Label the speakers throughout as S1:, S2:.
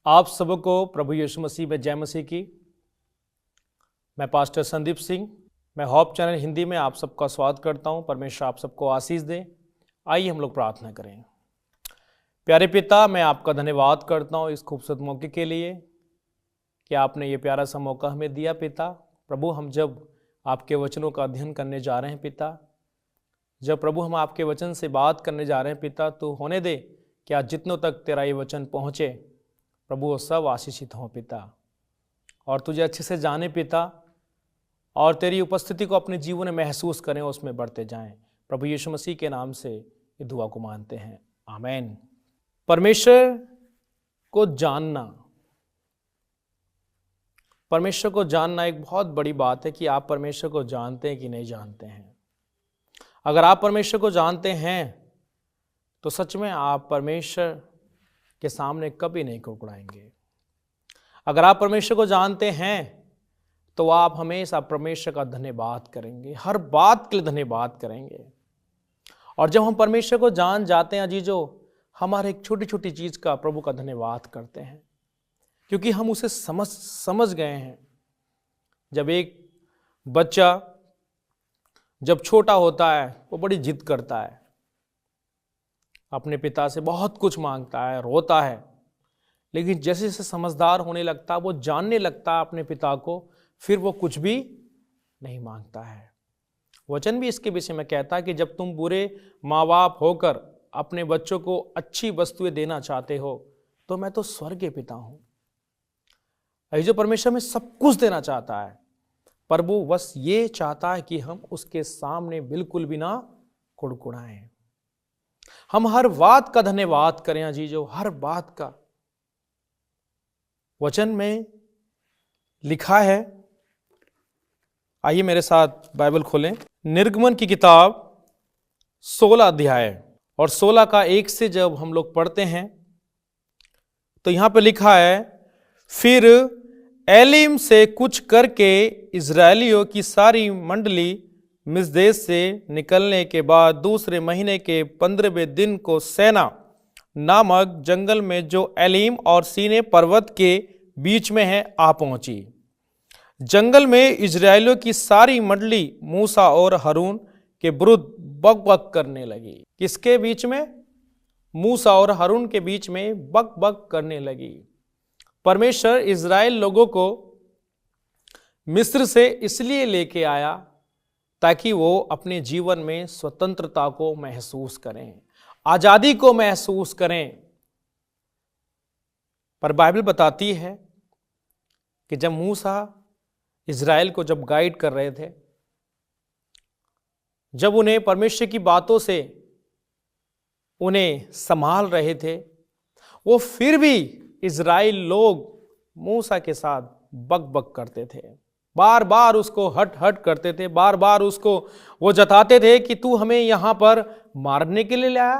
S1: आप सबको प्रभु यीशु मसीह में जय मसीह की। मैं पास्टर संदीप सिंह, मैं होप चैनल हिंदी में आप सबका स्वागत करता हूं। परमेश्वर आप सबको आशीष दे। आइए हम लोग प्रार्थना करें। प्यारे पिता, मैं आपका धन्यवाद करता हूं इस खूबसूरत मौके के लिए कि आपने ये प्यारा सा मौका हमें दिया। पिता प्रभु, हम जब आपके वचनों का अध्ययन करने जा रहे हैं पिता, जब प्रभु हम आपके वचन से बात करने जा रहे हैं पिता, तो होने दे कि आज जितनों तक तेरा ये वचन पहुँचे प्रभु वो सब आशीषित हों पिता, और तुझे अच्छे से जाने पिता, और तेरी उपस्थिति को अपने जीवन में महसूस करें, उसमें बढ़ते जाएं। प्रभु यीशु मसीह के नाम से ये दुआ को मानते हैं, आमीन। परमेश्वर को जानना, परमेश्वर को जानना एक बहुत बड़ी बात है कि आप परमेश्वर को जानते हैं कि नहीं जानते हैं। अगर आप परमेश्वर को जानते हैं तो सच में आप परमेश्वर के सामने कभी नहीं कुड़कुड़ाएंगे। अगर आप परमेश्वर को जानते हैं तो आप हमेशा परमेश्वर का धन्यवाद करेंगे, हर बात के लिए धन्यवाद करेंगे। और जब हम परमेश्वर को जान जाते हैं अजीजों, हमारे एक छोटी छोटी चीज का प्रभु का धन्यवाद करते हैं, क्योंकि हम उसे समझ गए हैं। जब एक बच्चा जब छोटा होता है वो बड़ी जिद करता है, अपने पिता से बहुत कुछ मांगता है, रोता है, लेकिन जैसे जैसे समझदार होने लगता, वो जानने लगता अपने पिता को, फिर वो कुछ भी नहीं मांगता है। वचन भी इसके विषय में कहता है कि जब तुम बुरे माँ बाप होकर अपने बच्चों को अच्छी वस्तुएं देना चाहते हो तो मैं तो स्वर्गीय पिता हूं। जो परमेश्वर में सब कुछ देना चाहता है, प्रभु बस ये चाहता है कि हम उसके सामने बिल्कुल भी ना कुड़कुड़ाएं, हम हर बात का धन्यवाद करें अजीजों, हर बात का। वचन में लिखा है, आइए मेरे साथ बाइबल खोलें। निर्गमन की किताब 16 अध्याय और 16 का 1 से जब हम लोग पढ़ते हैं तो यहां पे लिखा है, फिर एलीम से कुछ करके इजरायलियों की सारी मंडली मिस्र देश से निकलने के बाद दूसरे महीने के 15वें दिन को सेना नामक जंगल में जो एलीम और सीने पर्वत के बीच में है आ पहुंची। जंगल में इजरायलियों की सारी मंडली मूसा और हारून के विरुद्ध बक बक करने लगी। किसके बीच में? मूसा और हारून के बीच में बक बक करने लगी। परमेश्वर इजराइल लोगों को मिस्र से इसलिए लेके आया ताकि वो अपने जीवन में स्वतंत्रता को महसूस करें, आजादी को महसूस करें। पर बाइबल बताती है कि जब मूसा इजराइल को जब गाइड कर रहे थे, जब उन्हें परमेश्वर की बातों से उन्हें संभाल रहे थे, वो फिर भी इजराइल लोग मूसा के साथ बक बक करते थे, बार बार उसको हट हट करते थे, बार बार उसको वो जताते थे कि तू हमें यहां पर मारने के लिए लाया।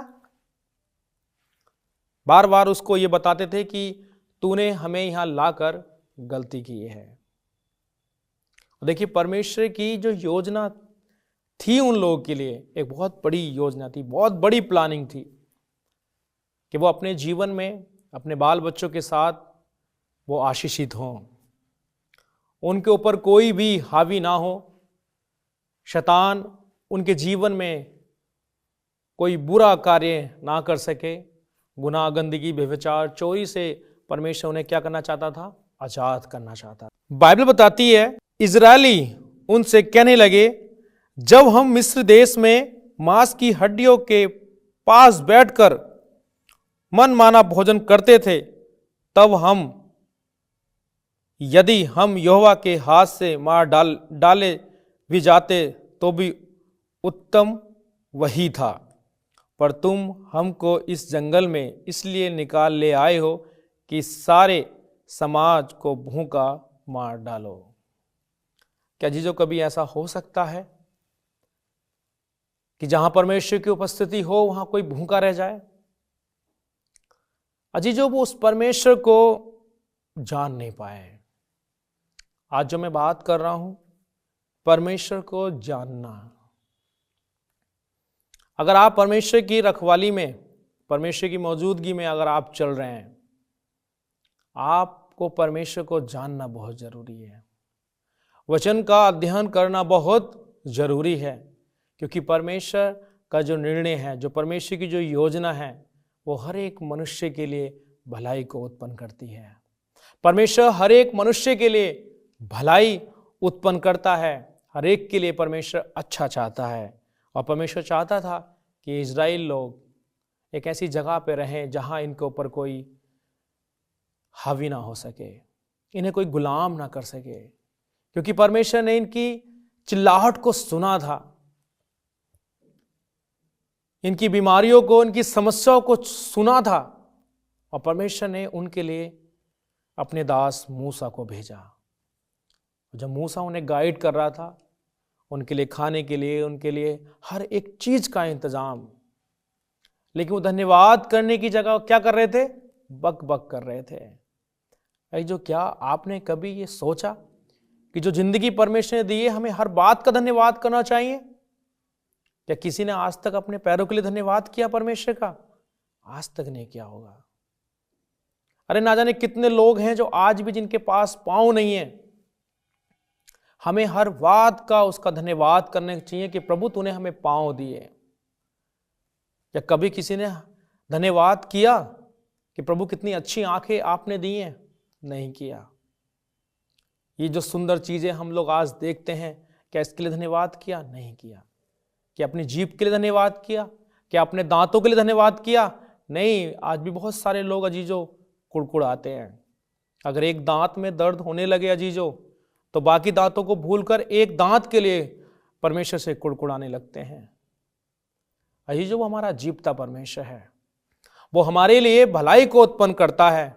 S1: बार बार उसको ये बताते थे कि तूने हमें यहां लाकर गलती की है। देखिए, परमेश्वर की जो योजना थी उन लोगों के लिए एक बहुत बड़ी योजना थी, बहुत बड़ी प्लानिंग थी कि वो अपने जीवन में अपने बाल बच्चों के साथ वो आशीषित हों, उनके ऊपर कोई भी हावी ना हो, शैतान उनके जीवन में कोई बुरा कार्य ना कर सके। गुनाह, गंदगी, व्यभिचार, चोरी से परमेश्वर उन्हें क्या करना चाहता था? आजाद करना चाहता। बाइबल बताती है, इजरायली उनसे कहने लगे, जब हम मिस्र देश में मांस की हड्डियों के पास बैठकर मन माना भोजन करते थे, तब हम यदि हम यहोवा के हाथ से मार डाले भी जाते तो भी उत्तम वही था। पर तुम हमको इस जंगल में इसलिए निकाल ले आए हो कि सारे समाज को भूखा मार डालो। क्या जीजो कभी ऐसा हो सकता है कि जहां परमेश्वर की उपस्थिति हो वहां कोई भूखा रह जाए? अजीजो, वो उस परमेश्वर को जान नहीं पाए। आज जो मैं बात कर रहा हूं, परमेश्वर को जानना। अगर आप परमेश्वर की रखवाली में, परमेश्वर की मौजूदगी में अगर आप चल रहे हैं, आपको परमेश्वर को जानना बहुत जरूरी है। वचन का अध्ययन करना बहुत जरूरी है, क्योंकि परमेश्वर का जो निर्णय है, जो परमेश्वर की जो योजना है, वो हर एक मनुष्य के लिए भलाई को उत्पन्न करती है। परमेश्वर हर एक मनुष्य के लिए भलाई उत्पन्न करता है। हर एक के लिए परमेश्वर अच्छा चाहता है। और परमेश्वर चाहता था कि इज़राइल लोग एक ऐसी जगह पे रहें जहां इनके ऊपर कोई हावी ना हो सके, इन्हें कोई गुलाम ना कर सके, क्योंकि परमेश्वर ने इनकी चिल्लाहट को सुना था, इनकी बीमारियों को, इनकी समस्याओं को सुना था। और परमेश्वर ने उनके लिए अपने दास मूसा को भेजा। जब मूसा उन्हें गाइड कर रहा था, उनके लिए खाने के लिए, उनके लिए हर एक चीज का इंतजाम, लेकिन वो धन्यवाद करने की जगह क्या कर रहे थे? बक बक कर रहे थे। जो क्या आपने कभी ये सोचा कि जो जिंदगी परमेश्वर ने दी है, हमें हर बात का धन्यवाद करना चाहिए? क्या किसी ने आज तक अपने पैरों के लिए धन्यवाद किया परमेश्वर का? आज तक नहीं किया होगा। अरे ना जाने कितने लोग हैं जो आज भी जिनके पास पांव नहीं है। हमें हर बात का उसका धन्यवाद करने चाहिए कि प्रभु तूने हमें पांव दिए। या कभी किसी ने धन्यवाद किया कि प्रभु कितनी अच्छी आंखें आपने दी हैं? नहीं किया। ये जो सुंदर चीजें हम लोग आज देखते हैं, क्या इसके लिए धन्यवाद किया? नहीं किया। क्या अपनी जीभ के लिए धन्यवाद किया? क्या अपने दांतों के लिए धन्यवाद किया? नहीं। आज भी बहुत सारे लोग अजीजों कुड़कुड़ाते हैं। अगर एक दांत में दर्द होने लगे अजीजों, तो बाकी दांतों को भूलकर एक दांत के लिए परमेश्वर से कुड़कुड़ाने लगते हैं। अजीजों, वो हमारा जीवता परमेश्वर है। वो हमारे लिए भलाई को उत्पन्न करता है।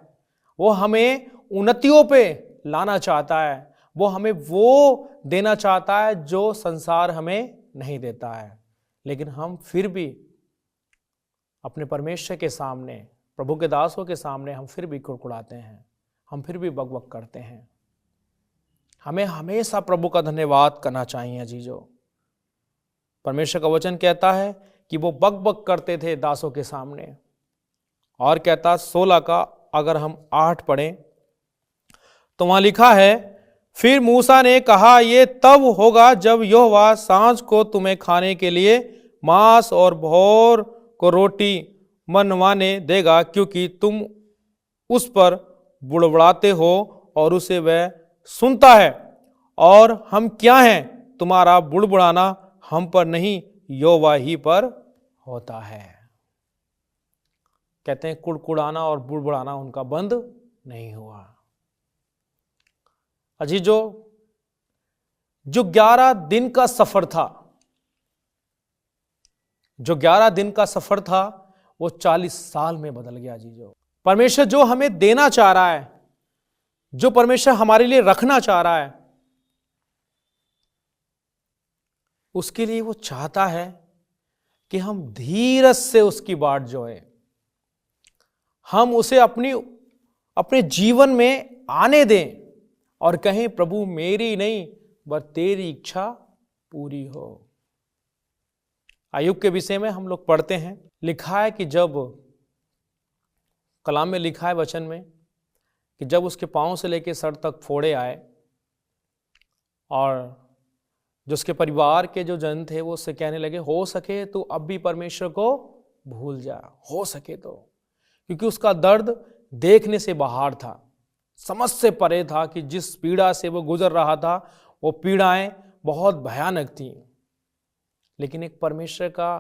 S1: वो हमें उन्नतियों पे लाना चाहता है। वो हमें वो देना चाहता है जो संसार हमें नहीं देता है। लेकिन हम फिर भी अपने परमेश्वर के सामने, प्रभु के दासों के सामने हम फिर भी कुड़कुड़ाते हैं, हम फिर भी बकबक करते हैं। हमें हमेशा प्रभु का धन्यवाद करना चाहिए अजीजों। परमेश्वर का वचन कहता है कि वो बकबक करते थे दासों के सामने। और कहता 16 का अगर हम 8 पढ़ें तो वहां लिखा है, फिर मूसा ने कहा, ये तब होगा जब यहोवा सांझ को तुम्हें खाने के लिए मांस और भोर को रोटी मनवाने देगा, क्योंकि तुम उस पर बुड़बुड़ाते हो और उसे वह सुनता है। और हम क्या हैं? तुम्हारा बुड़बुड़ाना हम पर नहीं, यहोवा ही पर होता है। कहते हैं कुड़कुड़ाना और बुड़बुड़ाना उनका बंद नहीं हुआ। अजीजों, जो 11 दिन का सफर था, जो 11 दिन का सफर था, वो 40 साल में बदल गया। अजीजों, परमेश्वर जो हमें देना चाह रहा है, जो परमेश्वर हमारे लिए रखना चाह रहा है, उसके लिए वो चाहता है कि हम धीरज से उसकी बाट जोएं, हम उसे अपने जीवन में आने दें और कहें, प्रभु मेरी नहीं बस तेरी इच्छा पूरी हो। अय्यूब के विषय में हम लोग पढ़ते हैं, लिखा है कि जब कलाम में लिखा है वचन में कि जब उसके पांव से लेकर सर तक फोड़े आए और जो उसके परिवार के जो जन थे वो उससे कहने लगे, हो सके तो अब भी परमेश्वर को भूल जा, हो सके तो, क्योंकि उसका दर्द देखने से बाहर था, समझ से परे था कि जिस पीड़ा से वो गुजर रहा था वो पीड़ाएं बहुत भयानक थी। लेकिन एक परमेश्वर का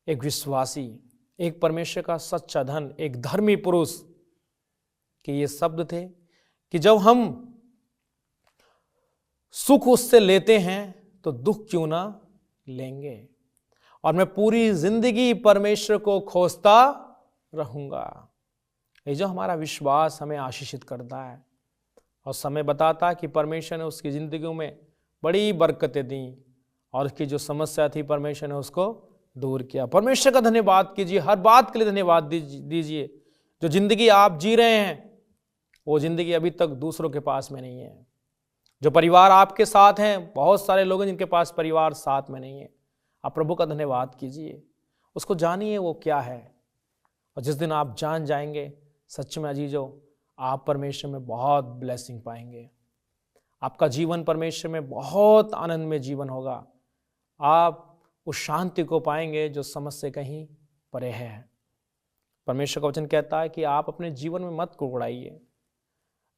S1: एक विश्वासी, एक परमेश्वर का सच्चा धन, एक धर्मी पुरुष के ये शब्द थे कि जब हम सुख उससे लेते हैं तो दुख क्यों ना लेंगे, और मैं पूरी जिंदगी परमेश्वर को खोजता रहूंगा। ये जो हमारा विश्वास हमें आशीषित करता है और समय बताता है कि परमेश्वर ने उसकी जिंदगी में बड़ी बरकतें दी और उसकी जो समस्या थी परमेश्वर ने उसको दूर किया। परमेश्वर का धन्यवाद कीजिए, हर बात के लिए धन्यवाद दीजिए। जो जिंदगी आप जी रहे हैं वो जिंदगी अभी तक दूसरों के पास में नहीं है। जो परिवार आपके साथ हैं, बहुत सारे लोग हैं जिनके पास परिवार साथ में नहीं है। आप प्रभु का धन्यवाद कीजिए, उसको जानिए वो क्या है। और जिस दिन आप जान जाएंगे, सच में अजीजों, आप परमेश्वर में बहुत ब्लेसिंग पाएंगे। आपका जीवन परमेश्वर में बहुत आनंद में जीवन होगा। आप उस शांति को पाएंगे जो समझ से कहीं परे है। परमेश्वर का वचन कहता है कि आप अपने जीवन में मत कुड़कुड़ाइए।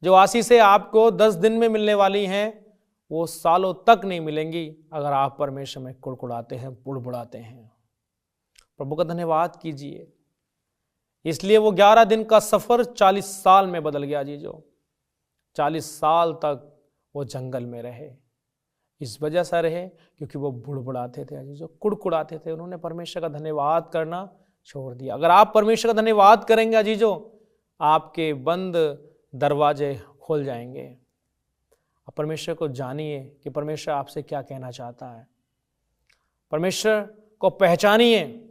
S1: जो आशीषें आपको 10 दिन में मिलने वाली हैं वो सालों तक नहीं मिलेंगी अगर आप परमेश्वर में कुड़कुड़ाते हैं, बुड़बुड़ाते हैं। प्रभु का धन्यवाद कीजिए। इसलिए वो 11 दिन का सफर 40 साल में बदल गया जी। जो 40 साल तक वो जंगल में रहे, इस वजह से रहे क्योंकि वो बुड़बुड़ाते थे जी, जो कुड़कुड़ाते थे। उन्होंने परमेश्वर का धन्यवाद करना छोड़ दिया। अगर आप परमेश्वर का धन्यवाद करेंगे अजीजों, आपके बंद दरवाजे खुल जाएंगे। आप परमेश्वर को जानिए कि परमेश्वर आपसे क्या कहना चाहता है। परमेश्वर को पहचानिए,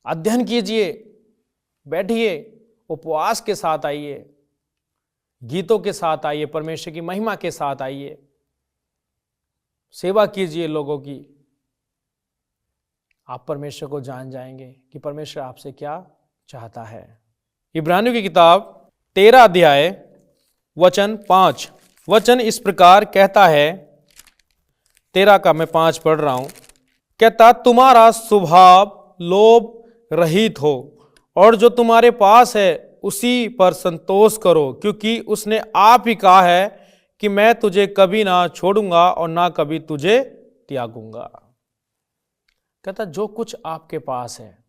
S1: अध्ययन कीजिए, बैठिए, उपवास के साथ आइए, गीतों के साथ आइए, परमेश्वर की महिमा के साथ आइए, सेवा कीजिए लोगों की। आप परमेश्वर को जान जाएंगे कि परमेश्वर आपसे क्या चाहता है। इब्रानियों की किताब 13 अध्याय वचन 5 वचन इस प्रकार कहता है। 13 का मैं 5 पढ़ रहा हूं। कहता, तुम्हारा स्वभाव लोभ रहित हो और जो तुम्हारे पास है उसी पर संतोष करो, क्योंकि उसने आप ही कहा है कि मैं तुझे कभी ना छोड़ूंगा और ना कभी तुझे त्यागूंगा। कहता, जो कुछ आपके पास है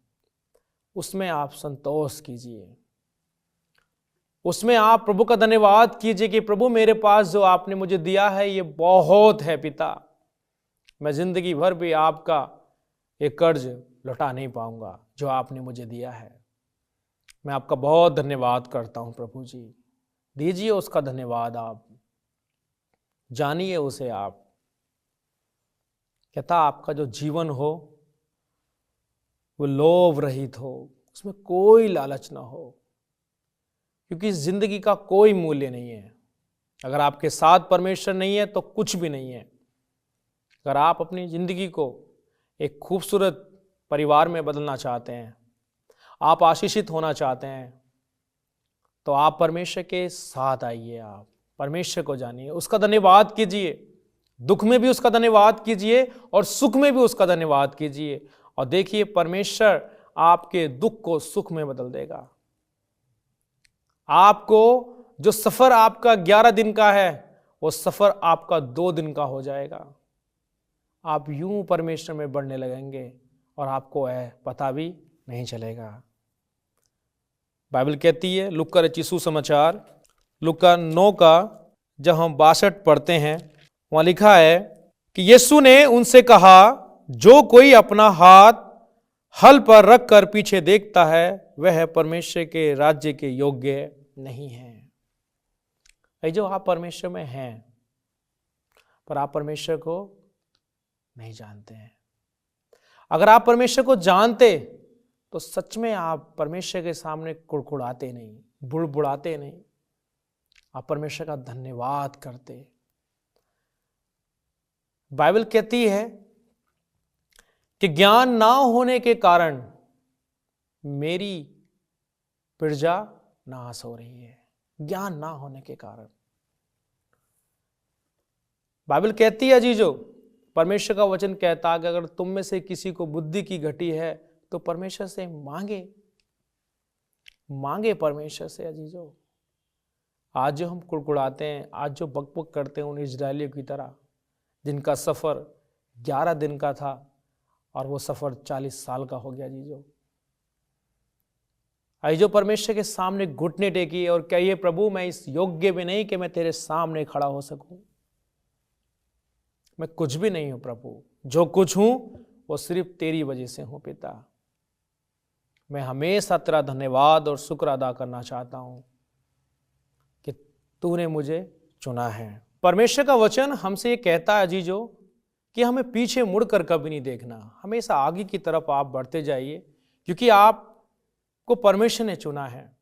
S1: उसमें आप संतोष कीजिए, उसमें आप प्रभु का धन्यवाद कीजिए कि प्रभु मेरे पास जो आपने मुझे दिया है ये बहुत है पिता। मैं जिंदगी भर भी आपका एक कर्ज लौटा नहीं पाऊंगा जो आपने मुझे दिया है। मैं आपका बहुत धन्यवाद करता हूं प्रभु जी। दीजिए उसका धन्यवाद, आप जानिए उसे। आप कहता, आपका जो जीवन हो वो लोभ रहित हो, उसमें कोई लालच ना हो, क्योंकि जिंदगी का कोई मूल्य नहीं है। अगर आपके साथ परमेश्वर नहीं है तो कुछ भी नहीं है। अगर आप अपनी जिंदगी को एक खूबसूरत परिवार में बदलना चाहते हैं, आप आशीषित होना चाहते हैं, तो आप परमेश्वर के साथ आइए। आप परमेश्वर को जानिए, उसका धन्यवाद कीजिए। दुख में भी उसका धन्यवाद कीजिए और सुख में भी उसका धन्यवाद कीजिए, और देखिए परमेश्वर आपके दुख को सुख में बदल देगा। आपको जो सफर आपका 11 दिन का है वो सफर आपका 2 दिन का हो जाएगा। आप यूं परमेश्वर में बढ़ने लगेंगे और आपको पता भी नहीं चलेगा। बाइबल कहती है, लूका रचित सुसमाचार लूका 9 का जब हम 62 पढ़ते हैं, वहां लिखा है कि यीशु ने उनसे कहा, जो कोई अपना हाथ हल पर रख कर पीछे देखता है वह परमेश्वर के राज्य के योग्य नहीं है। जो आप परमेश्वर में हैं पर आप परमेश्वर को नहीं जानते हैं। अगर आप परमेश्वर को जानते तो सच में आप परमेश्वर के सामने कुड़कुड़ाते नहीं, बुड़बुड़ाते नहीं, आप परमेश्वर का धन्यवाद करते। बाइबल कहती है कि ज्ञान ना होने के कारण मेरी प्रजा नाश हो रही है। ज्ञान ना होने के कारण बाइबल कहती है जीजो, परमेश्वर का वचन कहता है कि अगर तुम में से किसी को बुद्धि की घटी है तो परमेश्वर से मांगे परमेश्वर से। अजीजो, आज जो हम कुड़कुड़ाते हैं, आज जो बकबक करते हैं उन इजरायलियों की तरह जिनका सफर 11 दिन का था और वो सफर 40 साल का हो गया। जीजो, जो परमेश्वर के सामने घुटने टेकिए और कहिए, प्रभु मैं इस योग्य भी नहीं कि मैं तेरे सामने खड़ा हो सकूं। मैं कुछ भी नहीं हूं प्रभु, जो कुछ हूं वो सिर्फ तेरी वजह से हूं पिता। मैं हमेशा तेरा धन्यवाद और शुक्र अदा करना चाहता हूं कि तूने मुझे चुना है। परमेश्वर का वचन हमसे ये कहता है अजीजो कि हमें पीछे मुड़कर कभी नहीं देखना, हमेशा आगे की तरफ आप बढ़ते जाइए, क्योंकि आपको परमेश्वर ने चुना है।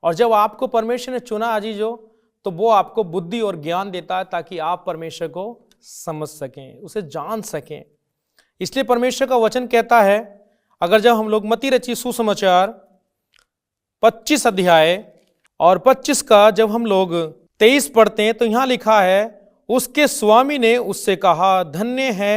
S1: और जब आपको परमेश्वर ने चुना अजीजो, तो वो आपको बुद्धि और ज्ञान देता है ताकि आप परमेश्वर को समझ सकें, उसे जान सकें। इसलिए परमेश्वर का वचन कहता है, अगर जब हम लोग मत्ती रचित सुसमाचार 25 अध्याय और 25 का जब हम लोग 23 पढ़ते हैं तो यहां लिखा है, उसके स्वामी ने उससे कहा, धन्य है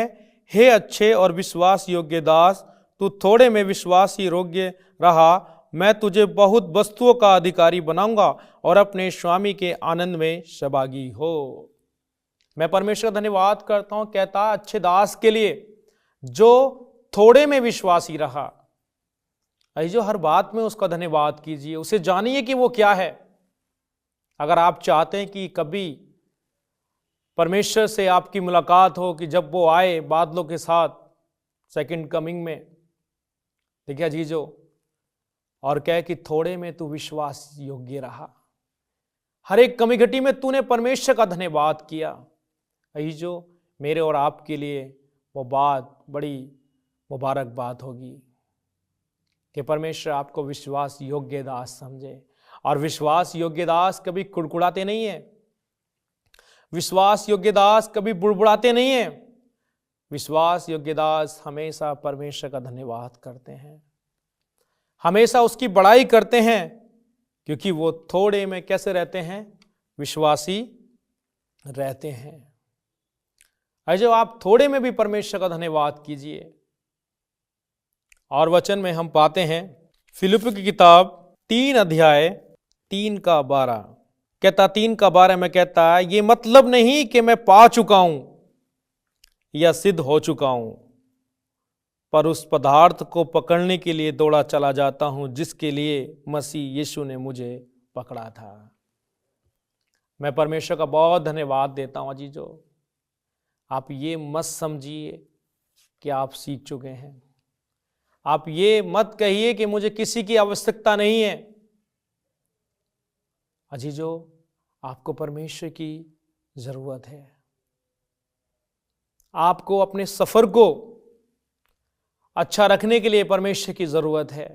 S1: हे अच्छे और विश्वास योग्य दास, तू थोड़े में विश्वास योग्य रहा, मैं तुझे बहुत वस्तुओं का अधिकारी बनाऊंगा और अपने स्वामी के आनंद में सहभागी हो। मैं परमेश्वर का धन्यवाद करता हूं, कहता अच्छे दास के लिए जो थोड़े में विश्वासी रहा। जो हर बात में उसका धन्यवाद कीजिए, उसे जानिए कि वो क्या है। अगर आप चाहते हैं कि कभी परमेश्वर से आपकी मुलाकात हो, कि जब वो आए बादलों के साथ सेकंड कमिंग में, देखिए अजीजो, और कहे कि थोड़े में तू विश्वास योग्य रहा, हर एक कमी घटी में तूने परमेश्वर का धन्यवाद किया। अजीजो, मेरे और आपके लिए वो बात बड़ी मुबारक बात होगी कि परमेश्वर आपको विश्वास योग्य दास समझे। और विश्वास योग्य दास कभी कुड़कुड़ाते नहीं है, विश्वास योग्य दास कभी बुड़बुड़ाते नहीं है। विश्वास योग्य दास हमेशा परमेश्वर का धन्यवाद करते हैं, हमेशा उसकी बड़ाई करते हैं, क्योंकि वो थोड़े में कैसे रहते हैं, विश्वासी रहते हैं। जो आप थोड़े में भी परमेश्वर का धन्यवाद कीजिए। और वचन में हम पाते हैं फिलिप्पियों की किताब 3 अध्याय 3 का 12 कहता, 3 का 12 में कहता है, ये मतलब नहीं कि मैं पा चुका हूं या सिद्ध हो चुका हूं, पर उस पदार्थ को पकड़ने के लिए दौड़ा चला जाता हूं जिसके लिए मसीह यीशु ने मुझे पकड़ा था। मैं परमेश्वर का बहुत धन्यवाद देता हूं। अजीजो, आप ये मत समझिए कि आप सीख चुके हैं, आप ये मत कहिए कि मुझे किसी की आवश्यकता नहीं है। अजीजो, आपको परमेश्वर की जरूरत है। आपको अपने सफर को अच्छा रखने के लिए परमेश्वर की जरूरत है।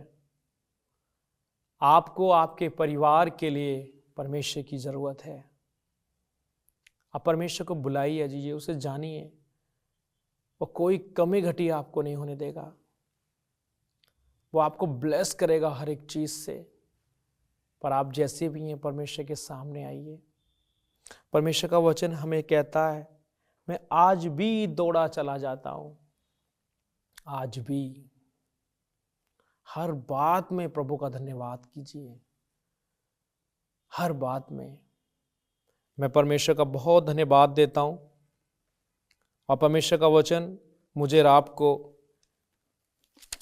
S1: आपको आपके परिवार के लिए परमेश्वर की जरूरत है। आप परमेश्वर को बुलाइए, अजीजो, उसे जानिए, वो कोई कमी घटी आपको नहीं होने देगा। वो आपको ब्लेस करेगा हर एक चीज से। पर आप जैसे भी हैं परमेश्वर के सामने आइए। परमेश्वर का वचन हमें कहता है, मैं आज भी दौड़ा चला जाता हूं, आज भी। हर बात में प्रभु का धन्यवाद कीजिए, हर बात में। मैं परमेश्वर का बहुत धन्यवाद देता हूं। और परमेश्वर का वचन मुझे और आपको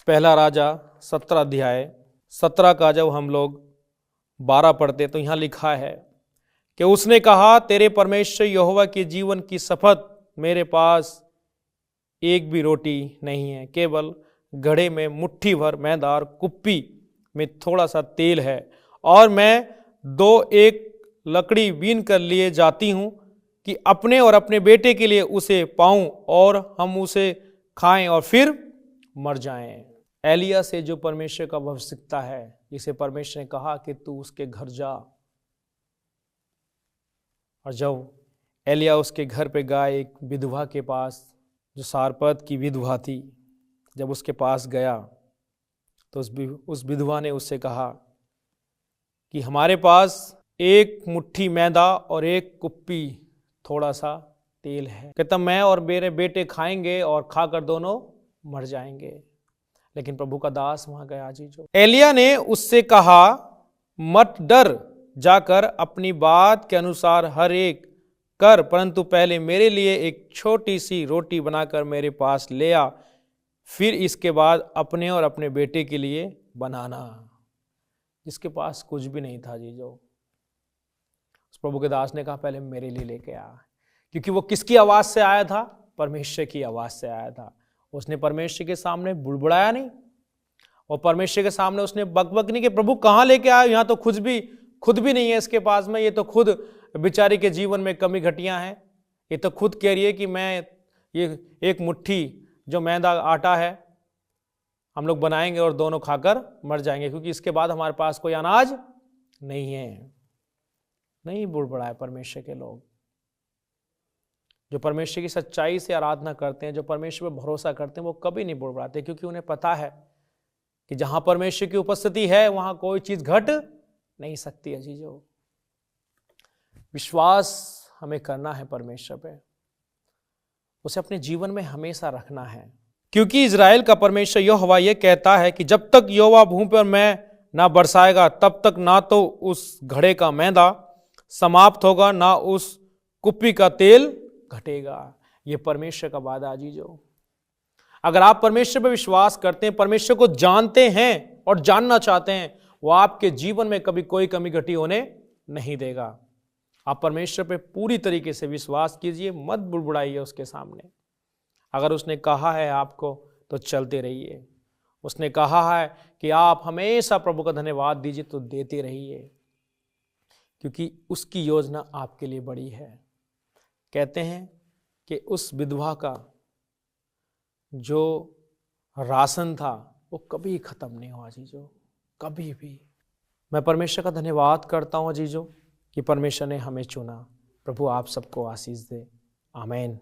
S1: पहला राजा 17 अध्याय 17 का जब हम लोग 12 पढ़ते तो यहां लिखा है कि उसने कहा, तेरे परमेश्वर यहोवा के जीवन की शपथ, मेरे पास एक भी रोटी नहीं है, केवल घड़े में मुट्ठी भर मैदार कुप्पी में थोड़ा सा तेल है, और मैं 2-1 लकड़ी बीन कर लिए जाती हूं कि अपने और अपने बेटे के लिए उसे पाऊं और हम उसे खाएं और फिर मर जाएं। एलिया से जो परमेश्वर का भविष्यता है, जिसे परमेश्वर ने कहा कि तू उसके घर जा। और जब एलिया उसके घर पे गया, एक विधवा के पास, जो सारपत की विधवा थी, जब उसके पास गया तो उस विधवा ने उससे कहा कि हमारे पास एक मुट्ठी मैदा और एक कुप्पी थोड़ा सा तेल है, कहता मैं और मेरे बेटे खाएंगे और खाकर दोनों मर जाएंगे। लेकिन प्रभु का दास वहां गया। जीजो, एलिया ने उससे कहा, मत डर, जाकर अपनी बात के अनुसार हर एक कर, परंतु पहले मेरे लिए एक छोटी सी रोटी बनाकर मेरे पास ले आ, फिर इसके बाद अपने और अपने बेटे के लिए बनाना। जिसके पास कुछ भी नहीं था जीजो, उस प्रभु के दास ने कहा पहले मेरे लिए लेके आ। क्योंकि वो किसकी आवाज से आया था? परमेश्वर की आवाज से आया था। उसने परमेश्वर के सामने बुड़बुड़ाया नहीं, और परमेश्वर के सामने उसने बकबक नहीं कि प्रभु कहाँ लेके आए, यहाँ तो खुद भी नहीं है इसके पास में, ये तो खुद बेचारी के जीवन में कमी घटियां हैं, ये तो खुद कह रही है कि मैं ये एक मुट्ठी जो मैदा आटा है हम लोग बनाएंगे और दोनों खाकर मर जाएंगे, क्योंकि इसके बाद हमारे पास कोई अनाज नहीं है। नहीं बुड़बुड़ाए परमेश्वर के लोग, जो परमेश्वर की सच्चाई से आराधना करते हैं, जो परमेश्वर पर भरोसा करते हैं, वो कभी नहीं बुड़बुड़ाते, क्योंकि उन्हें पता है कि जहां परमेश्वर की उपस्थिति है वहां कोई चीज घट नहीं सकती अजीजों। विश्वास हमें करना है परमेश्वर पे, उसे अपने जीवन में हमेशा रखना है, क्योंकि इज़राइल का परमेश्वर यहोवा यह कहता है कि जब तक यहोवा भूमि पर मैं ना बरसाएगा तब तक ना तो उस घड़े का मैदा समाप्त होगा, ना उस कुप्पी का तेल घटेगा। यह परमेश्वर का वादा अजीजों। अगर आप परमेश्वर पर विश्वास करते हैं, परमेश्वर को जानते हैं और जानना चाहते हैं, वो आपके जीवन में कभी कोई कमी घटी होने नहीं देगा। आप परमेश्वर पे पूरी तरीके से विश्वास कीजिए, मत बुड़बुड़ाइए उसके सामने। अगर उसने कहा है आपको तो चलते रहिए। उसने कहा है कि आप हमेशा प्रभु का धन्यवाद दीजिए, तो देते रहिए, क्योंकि उसकी योजना आपके लिए बड़ी है। कहते हैं कि उस विधवा का जो राशन था वो कभी खत्म नहीं हुआ अजीजों, कभी भी। मैं परमेश्वर का धन्यवाद करता हूँ अजीजों कि परमेश्वर ने हमें चुना। प्रभु आप सबको आशीष दे। आमीन।